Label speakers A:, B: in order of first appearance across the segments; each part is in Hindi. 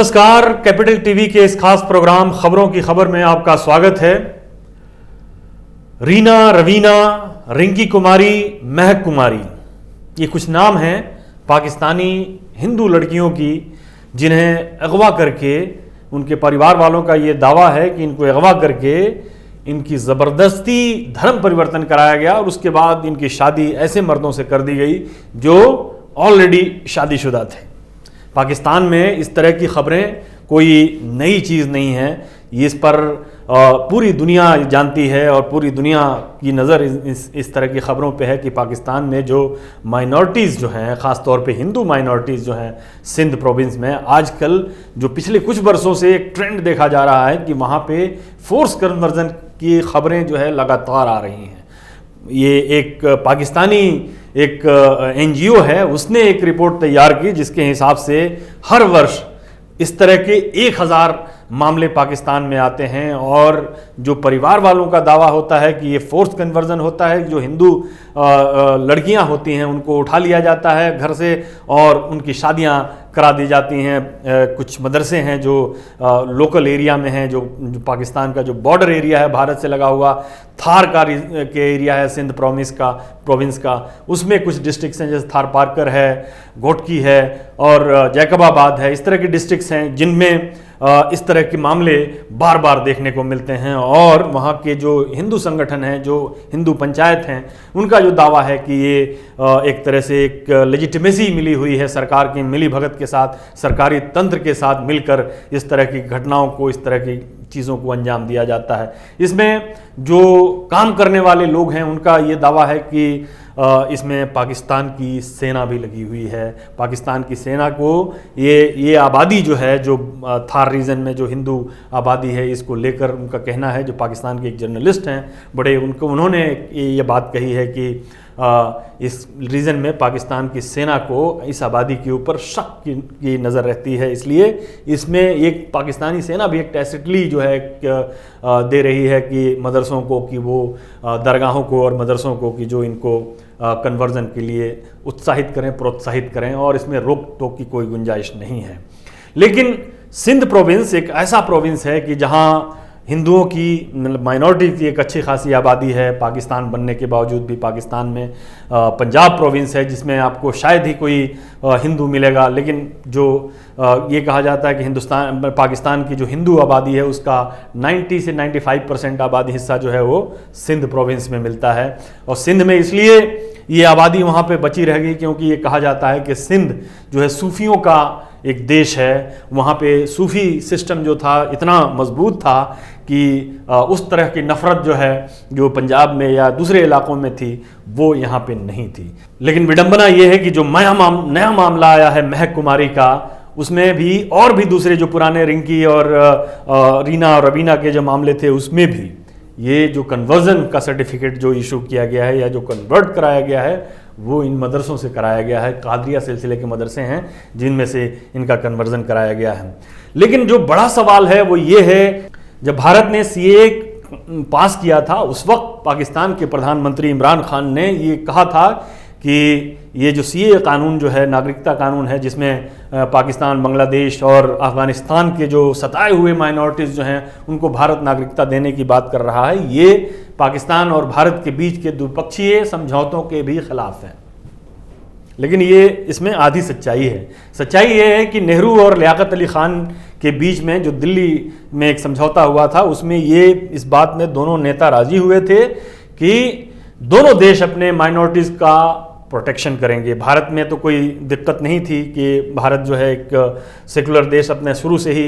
A: नमस्कार, कैपिटल टीवी के इस खास प्रोग्राम खबरों की खबर में आपका स्वागत है। रीना, रवीना, रिंकी कुमारी, महक कुमारी, ये कुछ नाम हैं पाकिस्तानी हिंदू लड़कियों की जिन्हें अगवा करके, उनके परिवार वालों का ये दावा है कि इनको अगवा करके इनकी ज़बरदस्ती धर्म परिवर्तन कराया गया और उसके बाद इनकी शादी ऐसे मर्दों से कर दी गई जो ऑलरेडी शादीशुदा थे। पाकिस्तान में इस तरह की खबरें कोई नई चीज़ नहीं है, ये इस पर पूरी दुनिया जानती है और पूरी दुनिया की नज़र इस तरह की ख़बरों पे है कि पाकिस्तान में जो माइनॉरिटीज़ जो हैं, ख़ास तौर पे हिंदू माइनॉरिटीज़ जो हैं सिंध प्रोविंस में, आजकल जो पिछले कुछ वर्षों से एक ट्रेंड देखा जा रहा है कि वहाँ पे फोर्स कन्वर्जन की खबरें जो है लगातार आ रही हैं। ये एक पाकिस्तानी एक NGO है, उसने एक रिपोर्ट तैयार की जिसके हिसाब से हर वर्ष इस तरह के 1000 मामले पाकिस्तान में आते हैं और जो परिवार वालों का दावा होता है कि ये फोर्स कन्वर्जन होता है, जो हिंदू लड़कियां होती हैं उनको उठा लिया जाता है घर से और उनकी शादियां करा दी जाती हैं। कुछ मदरसे हैं जो लोकल एरिया में हैं, जो पाकिस्तान का जो बॉर्डर एरिया है भारत से लगा हुआ, थार का के एरिया है सिंध प्रोविंस का, उसमें कुछ डिस्ट्रिक्ट्स हैं जैसे थार पारकर है, घोटकी है और जैकबाबाद है। इस तरह के डिस्ट्रिक्ट्स हैं जिनमें इस तरह के मामले बार बार देखने को मिलते हैं और वहाँ के जो हिंदू संगठन हैं, जो हिंदू पंचायत हैं, उनका जो दावा है कि ये एक तरह से एक लेजिटिमेसी मिली हुई है सरकार की मिली भगत के साथ, सरकारी तंत्र के साथ मिलकर इस तरह की घटनाओं को, इस तरह की चीज़ों को अंजाम दिया जाता है। इसमें जो काम करने वाले लोग हैं उनका ये दावा है कि इसमें पाकिस्तान की सेना भी लगी हुई है। पाकिस्तान की सेना को ये आबादी जो है, जो थार रीजन में जो हिंदू आबादी है, इसको लेकर उनका कहना है, जो पाकिस्तान के एक जर्नलिस्ट हैं बड़े, उन्होंने ये बात कही है कि इस रीजन में पाकिस्तान की सेना को इस आबादी के ऊपर शक की नज़र रहती है, इसलिए इसमें एक पाकिस्तानी सेना भी एक टैसिटली जो है दे रही है कि मदरसों को, कि वो दरगाहों को और मदरसों को कि जो इनको कन्वर्जन के लिए उत्साहित करें, प्रोत्साहित करें और इसमें रोक टोक की कोई गुंजाइश नहीं है। लेकिन सिंध प्रोविंस एक ऐसा प्रोविंस है कि जहाँ हिंदुओं की माइनॉरिटी की एक अच्छी खासी आबादी है पाकिस्तान बनने के बावजूद भी। पाकिस्तान में पंजाब प्रोविंस है जिसमें आपको शायद ही कोई हिंदू मिलेगा, लेकिन जो ये कहा जाता है कि पाकिस्तान की जो हिंदू आबादी है उसका 90 से 95% आबादी हिस्सा जो है वो सिंध प्रोविंस में मिलता है। और सिंध में इसलिए ये आबादी वहाँ पे बची रह गई क्योंकि ये कहा जाता है कि सिंध जो है सूफियों का एक देश है। वहाँ पे सूफ़ी सिस्टम जो था इतना मजबूत था कि उस तरह की नफ़रत जो है जो पंजाब में या दूसरे इलाकों में थी वो यहाँ पे नहीं थी। लेकिन विडंबना ये है कि जो नया मामला आया है महक कुमारी का, उसमें भी और भी दूसरे जो पुराने रिंकी और रीना और रवीना के जो मामले थे उसमें भी ये जो कन्वर्जन का सर्टिफिकेट जो इशू किया गया है या जो कन्वर्ट कराया गया है वो इन मदरसों से कराया गया है। कादरिया सिलसिले के मदरसे हैं जिनमें से इनका कन्वर्जन कराया गया है। लेकिन जो बड़ा सवाल है वो ये है, जब भारत ने CAA पास किया था उस वक्त पाकिस्तान के प्रधानमंत्री इमरान खान ने ये कहा था कि ये जो CAA कानून जो है, नागरिकता कानून है, जिसमें पाकिस्तान, बांग्लादेश और अफ़गानिस्तान के जो सताए हुए माइनॉरिटीज़ जो हैं उनको भारत नागरिकता देने की बात कर रहा है, ये पाकिस्तान और भारत के बीच के द्विपक्षीय समझौतों के भी खिलाफ है। लेकिन ये इसमें आधी सच्चाई है। सच्चाई ये है कि नेहरू और लियाकत अली ख़ान के बीच में जो दिल्ली में एक समझौता हुआ था उसमें ये इस बात में दोनों नेता राजी हुए थे कि दोनों देश अपने माइनॉरिटीज़ का प्रोटेक्शन करेंगे। भारत में तो कोई दिक्कत नहीं थी कि भारत जो है एक सेकुलर देश अपने शुरू से ही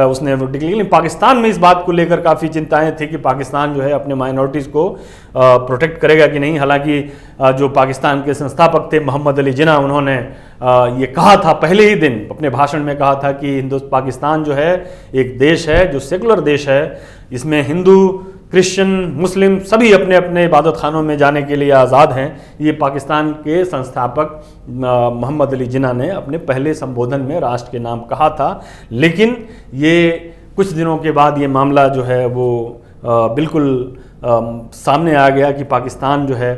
A: उसने लेकिन पाकिस्तान में इस बात को लेकर काफ़ी चिंताएं थी कि पाकिस्तान जो है अपने माइनॉरिटीज़ को प्रोटेक्ट करेगा कि नहीं। हालांकि जो पाकिस्तान के संस्थापक थे मोहम्मद अली जिन्ना, उन्होंने ये कहा था पहले ही दिन अपने भाषण में कहा था कि पाकिस्तान जो है एक देश है जो सेकुलर देश है, इसमें हिंदू, क्रिश्चियन, मुस्लिम सभी अपने अपने इबादत खानों में जाने के लिए आज़ाद हैं। ये पाकिस्तान के संस्थापक मोहम्मद अली जिन्ना ने अपने पहले संबोधन में राष्ट्र के नाम कहा था। लेकिन ये कुछ दिनों के बाद ये मामला जो है वो बिल्कुल सामने आ गया कि पाकिस्तान जो है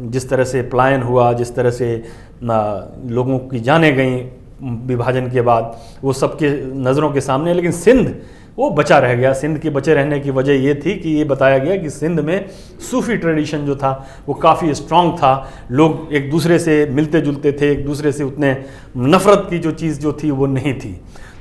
A: जिस तरह से पलायन हुआ, जिस तरह से लोगों की जानें गईं विभाजन के बाद, वो सबके नज़रों के सामने। लेकिन सिंध वो बचा रह गया। सिंध के बचे रहने की वजह ये थी कि ये बताया गया कि सिंध में सूफ़ी ट्रेडिशन जो था वो काफ़ी स्ट्रॉन्ग था, लोग एक दूसरे से मिलते जुलते थे, एक दूसरे से उतने नफ़रत की जो चीज़ जो थी वो नहीं थी,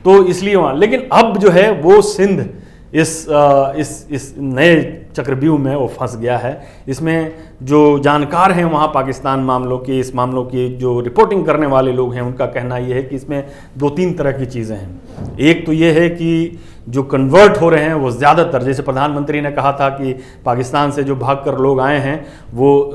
A: तो इसलिए वहाँ। लेकिन अब जो है वो सिंध इस नए चक्रव्यूह में वो फंस गया है। इसमें जो जानकार हैं वहाँ पाकिस्तान मामलों के, इस मामलों की जो रिपोर्टिंग करने वाले लोग हैं, उनका कहना ये है कि इसमें 2-3 तरह की चीज़ें हैं। एक तो ये है कि जो कन्वर्ट हो रहे हैं वो ज़्यादातर, जैसे प्रधानमंत्री ने कहा था कि पाकिस्तान से जो भागकर लोग आए हैं वो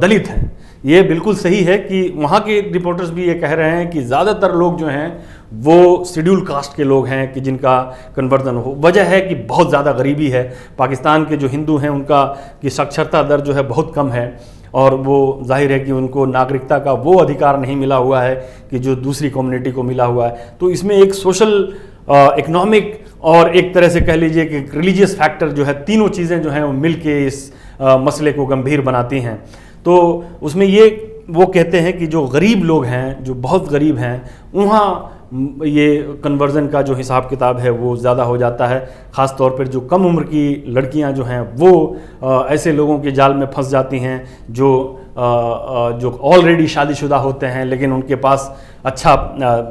A: दलित हैं। ये बिल्कुल सही है कि वहाँ के रिपोर्टर्स भी ये कह रहे हैं कि ज़्यादातर लोग जो हैं वो शेड्यूल कास्ट के लोग हैं कि जिनका कन्वर्जन हो। वजह है कि बहुत ज़्यादा गरीबी है। पाकिस्तान के जो हिंदू हैं उनका की साक्षरता दर जो है बहुत कम है, और वो जाहिर है कि उनको नागरिकता का वो अधिकार नहीं मिला हुआ है कि जो दूसरी कम्युनिटी को मिला हुआ है। तो इसमें एक सोशल, इकोनॉमिक और एक तरह से कह लीजिए कि रिलीजियस फैक्टर जो है, तीनों चीज़ें जो हैं वो मिल के इस मसले को गंभीर बनाती हैं। तो उसमें ये वो कहते हैं कि जो गरीब लोग हैं, जो बहुत गरीब हैं, वहाँ ये कन्वर्जन का जो हिसाब किताब है वो ज़्यादा हो जाता है। ख़ास तौर पर जो कम उम्र की लड़कियां जो हैं वो ऐसे लोगों के जाल में फंस जाती हैं जो ऑलरेडी शादीशुदा होते हैं, लेकिन उनके पास अच्छा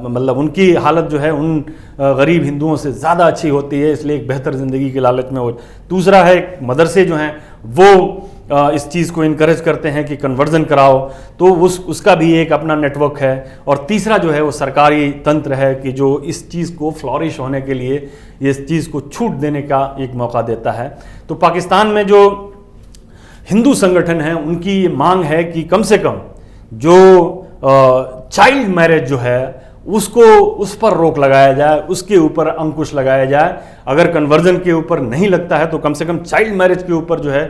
A: मतलब उनकी हालत जो है उन गरीब हिंदुओं से ज़्यादा अच्छी होती है, इसलिए एक बेहतर ज़िंदगी की लालच में हो। दूसरा है मदरसे जो हैं वो इस चीज़ को इनकरेज करते हैं कि कन्वर्जन कराओ, तो उसका भी एक अपना नेटवर्क है। और तीसरा जो है वो सरकारी तंत्र है कि जो इस चीज़ को फ्लॉरिश होने के लिए इस चीज़ को छूट देने का एक मौका देता है। तो पाकिस्तान में जो हिंदू संगठन हैं उनकी ये मांग है कि कम से कम जो चाइल्ड मैरिज जो है उसको, उस पर रोक लगाया जाए, उसके ऊपर अंकुश लगाया जाए। अगर कन्वर्जन के ऊपर नहीं लगता है तो कम से कम चाइल्ड मैरिज के ऊपर जो है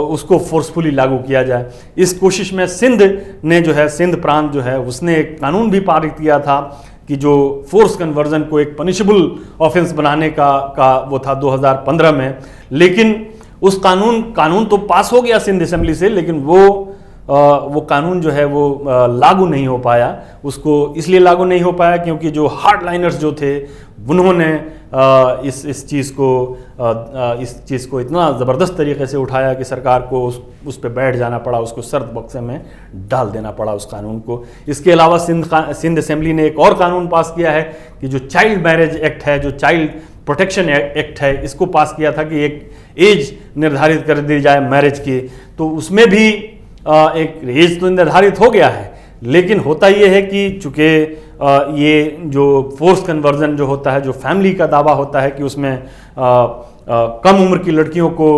A: उसको फोर्सफुली लागू किया जाए। इस कोशिश में सिंध ने जो है, सिंध प्रांत जो है उसने एक कानून भी पारित किया था कि जो फोर्स कन्वर्जन को एक पनिशेबल ऑफेंस बनाने का वो था 2015 में। लेकिन उस कानून तो पास हो गया सिंध असेंबली से, लेकिन वो कानून जो है वो लागू नहीं हो पाया। उसको इसलिए लागू नहीं हो पाया क्योंकि जो हार्डलाइनर्स जो थे उन्होंने इस चीज़ को इतना ज़बरदस्त तरीके से उठाया कि सरकार को उस पर बैठ जाना पड़ा, उसको सर्द बक्से में डाल देना पड़ा उस कानून को। इसके अलावा सिंध असेंबली ने एक और कानून पास किया है कि जो चाइल्ड मैरिज एक्ट है, जो चाइल्ड प्रोटेक्शन एक्ट है, इसको पास किया था कि एक एज निर्धारित कर दी जाए मैरिज की। तो उसमें भी एक एज तो निर्धारित हो गया है, लेकिन होता ये है कि चूँकि ये जो फोर्स कन्वर्जन जो होता है, जो फैमिली का दावा होता है कि उसमें कम उम्र की लड़कियों को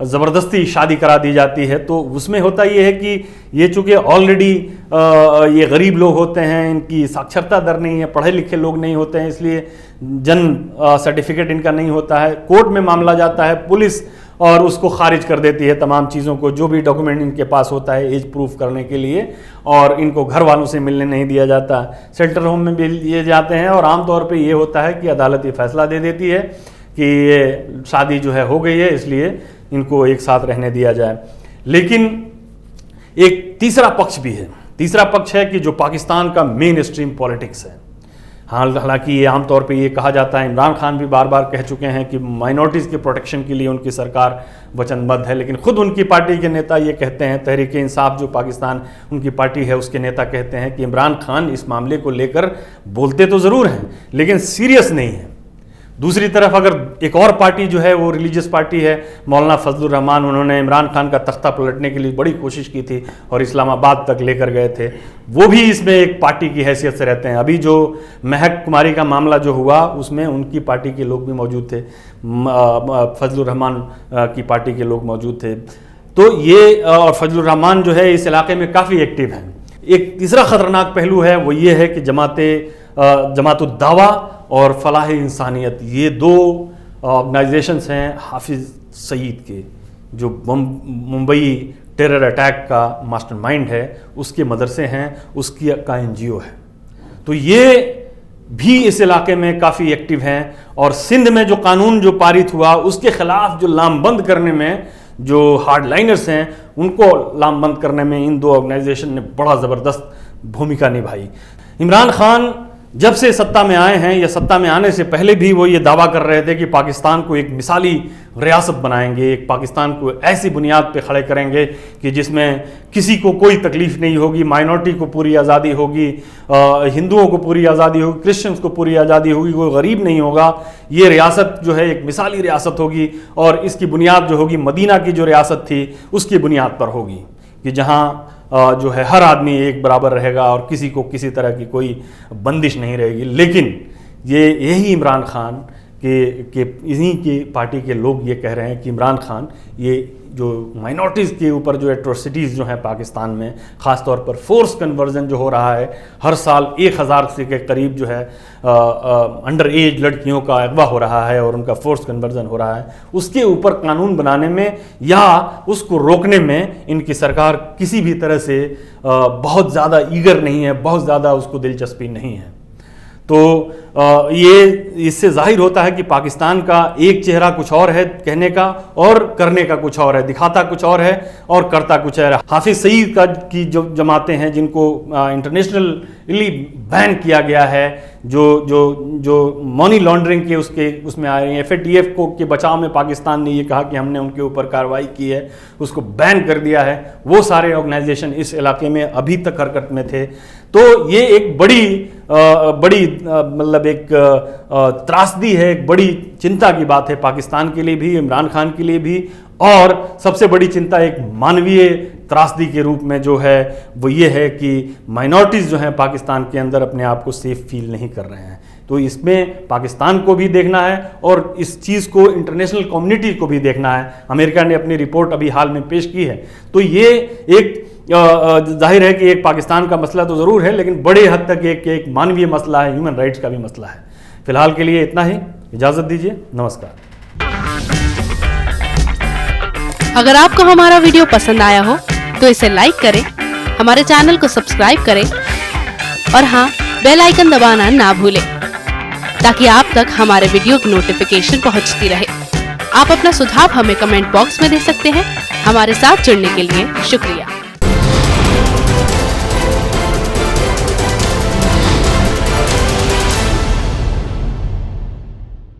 A: ज़बरदस्ती शादी करा दी जाती है, तो उसमें होता ये है कि ये चूँकि ऑलरेडी ये गरीब लोग होते हैं, इनकी साक्षरता दर नहीं है, पढ़े लिखे लोग नहीं होते हैं, इसलिए जन्म सर्टिफिकेट इनका नहीं होता है। कोर्ट में मामला जाता है, पुलिस और उसको खारिज कर देती है तमाम चीज़ों को, जो भी डॉक्यूमेंट इनके पास होता है एज प्रूफ करने के लिए, और इनको घर वालों से मिलने नहीं दिया जाता। शेल्टर होम में भी लिए जाते हैं और आमतौर पे ये होता है कि अदालत ये फैसला दे देती है कि ये शादी जो है हो गई है, इसलिए इनको एक साथ रहने दिया जाए। लेकिन एक तीसरा पक्ष भी है। तीसरा पक्ष है कि जो पाकिस्तान का मेन स्ट्रीम पॉलिटिक्स है। हालांकि ये आमतौर पे ये कहा जाता है, इमरान खान भी बार बार कह चुके हैं कि माइनॉरिटीज़ के प्रोटेक्शन के लिए उनकी सरकार वचनबद्ध है, लेकिन खुद उनकी पार्टी के नेता ये कहते हैं, तहरीक इंसाफ जो पाकिस्तान उनकी पार्टी है उसके नेता कहते हैं कि इमरान खान इस मामले को लेकर बोलते तो ज़रूर हैं लेकिन सीरियस नहीं है। दूसरी तरफ अगर एक और पार्टी जो है वो रिलीजियस पार्टी है, मौलाना फजलुर रहमान, उन्होंने इमरान खान का तख्ता पलटने के लिए बड़ी कोशिश की थी और इस्लामाबाद तक लेकर गए थे, वो भी इसमें एक पार्टी की हैसियत से रहते हैं। अभी जो महक कुमारी का मामला जो हुआ उसमें उनकी पार्टी के लोग भी मौजूद थे, फजलुर रहमान की पार्टी के लोग मौजूद थे। तो ये और फजलुर रहमान जो है इस इलाके में काफ़ी एक्टिव हैं। एक तीसरा ख़तरनाक पहलू है वो ये है कि जमात-उद-दावा और फलाह इंसानियत, ये दो ऑर्गेनाइजेशंस हैं हाफिज़ सईद के, जो मुंबई टेरर अटैक का मास्टरमाइंड है, उसके मदरसे हैं, उसकी का NGO है। तो ये भी इस इलाके में काफ़ी एक्टिव हैं और सिंध में जो कानून जो पारित हुआ उसके ख़िलाफ़ जो लामबंद करने में जो हार्डलाइनर्स हैं उनको लामबंद करने में इन दो ऑर्गेनाइजेशन ने बड़ा ज़बरदस्त भूमिका निभाई। इमरान खान जब से सत्ता में आए हैं या सत्ता में आने से पहले भी वो ये दावा कर रहे थे कि पाकिस्तान को एक मिसाली रियासत बनाएंगे, एक पाकिस्तान को ऐसी बुनियाद पे खड़े करेंगे कि जिसमें किसी को कोई तकलीफ नहीं होगी, माइनॉरिटी को पूरी आज़ादी होगी, हिंदुओं को पूरी आज़ादी होगी, क्रिश्चियंस को पूरी आज़ादी होगी, कोई गरीब नहीं होगा। ये रियासत जो है एक मिसाली रियासत होगी और इसकी बुनियाद जो होगी मदीना की जो रियासत थी उसकी बुनियाद पर होगी कि जहाँ जो है हर आदमी एक बराबर रहेगा और किसी को किसी तरह की कोई बंदिश नहीं रहेगी। लेकिन यही इमरान खान के इन्हीं की पार्टी के लोग ये कह रहे हैं कि इमरान खान ये जो माइनॉरिटीज़ के ऊपर जो एट्रोसिटीज़ जो हैं पाकिस्तान में, ख़ास तौर पर फोर्स कन्वर्जन जो हो रहा है, हर साल 1000 से के करीब जो है अंडर एज लड़कियों का अगवा हो रहा है और उनका फोर्स कन्वर्जन हो रहा है, उसके ऊपर कानून बनाने में या उसको रोकने में इनकी सरकार किसी भी तरह से बहुत ज़्यादा ईगर नहीं है, बहुत ज़्यादा उसको दिलचस्पी नहीं है। तो ये इससे जाहिर होता है कि पाकिस्तान का एक चेहरा कुछ और है कहने का और करने का कुछ और है, दिखाता कुछ और है और करता कुछ है। हाफिज सईद का की जो जमातें हैं जिनको इंटरनेशनली बैन किया गया है, जो मनी लॉन्ड्रिंग के उसमें आ रही हैं, FATF को के बचाव में पाकिस्तान ने ये कहा कि हमने उनके ऊपर कार्रवाई की है, उसको बैन कर दिया है, वो सारे ऑर्गेनाइजेशन इस इलाके में अभी तक हरकत में थे। तो ये एक बड़ी मतलब एक त्रासदी है, एक बड़ी चिंता की बात है पाकिस्तान के लिए भी, इमरान खान के लिए भी, और सबसे बड़ी चिंता एक मानवीय त्रासदी के रूप में जो है वो ये है कि माइनॉरिटीज़ जो हैं पाकिस्तान के अंदर अपने आप को सेफ फील नहीं कर रहे हैं। तो इसमें पाकिस्तान को भी देखना है और इस चीज़ को इंटरनेशनल कम्युनिटी को भी देखना है। अमेरिका ने अपनी रिपोर्ट अभी हाल में पेश की है। तो ये एक जाहिर है कि एक पाकिस्तान का मसला तो ज़रूर है, लेकिन बड़े हद तक एक मानवीय मसला है, ह्यूमन राइट्स का भी मसला है। फिलहाल के लिए इतना ही, इजाज़त दीजिए, नमस्कार।
B: अगर आपको हमारा वीडियो पसंद आया हो तो इसे लाइक करें, हमारे चैनल को सब्सक्राइब करें और हाँ, बेल आइकन दबाना ना भूलें ताकि आप तक हमारे वीडियो की नोटिफिकेशन पहुंचती रहे। आप अपना सुझाव हमें कमेंट बॉक्स में दे सकते हैं। हमारे साथ जुड़ने के लिए शुक्रिया।